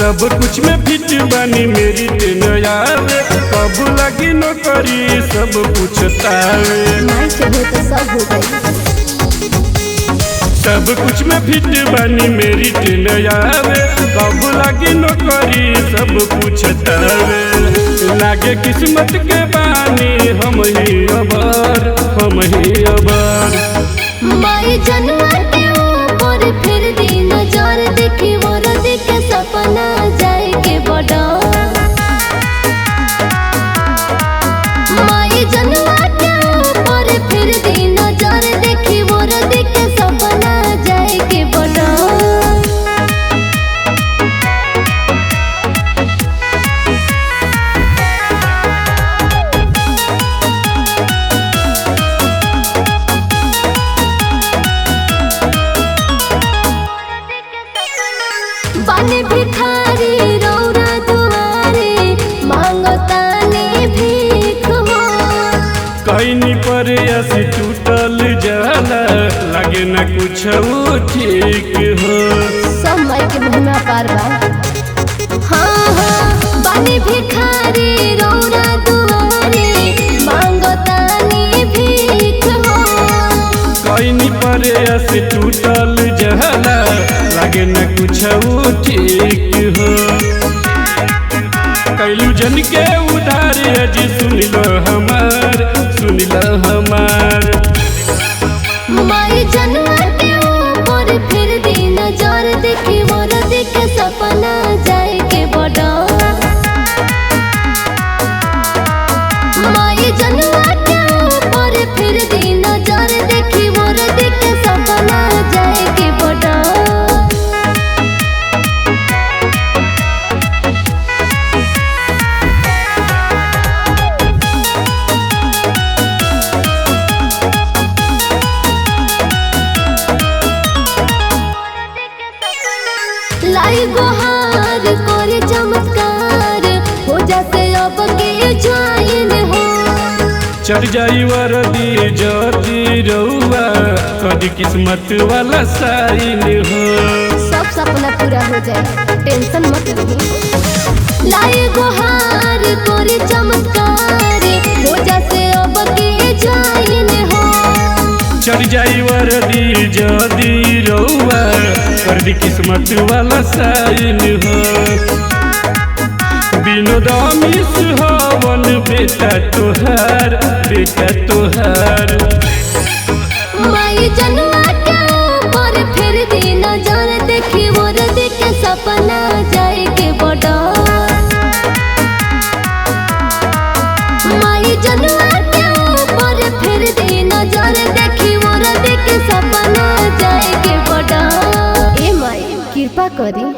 सब कुछ में फिट बनी मेरी टेनयावे, कब लगी नौकरी सब पूछतावे। सब कुछ में फिट बनी मेरी टेनयावे, कब लगी नौकरी सब पूछतावे। लागे किस्मत के बानी हम ही अबर, हम ही अबर। माई जनुआ के ऊपर फिर दिन नजर देखी वो देखे सपना जाए के बड़ा। माई जनुआ के ऊपर फिर दिन नजर देखी वो देखे सपना जाए के बड़ा। बाने भिखारी रौरा दुआरे मांगतानी भीख हो। कहीं पर ऐसी टूटल जाला लगे न कुछ ठीक हो। समय के महिमा पार बा। हाँ हाँ बाने भिखारी रौरा दुआरे मांगतानी भीख हो। कहीं पर ऐसी टूटल जाला लगे न कुछ ठीक हो। कैलू जन के उधार जी सुन लो हमार, सुन लो हमार। माई जनुआ के ऊपर फिर दिन नजर देखी वो देखे सपना जाए के बड़ा। माई जनुआ के ऊपर फिर दिन नजर देखी वो देखे सपना जाए के बड़ा। लाई गुहार करे चमत्कार हो जाते अब के जाइन हो। चढ़ जाई वरदी जदी रउआ कदी किस्मत वाला साइन हो। सब सपना पूरा हो जाए टेंशन मत रही। लाई गुहार करे चमत्कार हो जाते अब के जाइन हो। चढ़ जाई वरदी जदी रउआ कदी किस्मत वाला साइन हो। विनोदामिस हवन बेटा तोहार, बेटा तोहार। माई जनुआ के ऊपर फिर दिन नजर देखी वो देखे सपना जाए के बड़ा। माई जनुआ के ऊपर फिर दिन नजर देखी वो देखे सपना जाए के बड़ा। ए माई कृपा करी।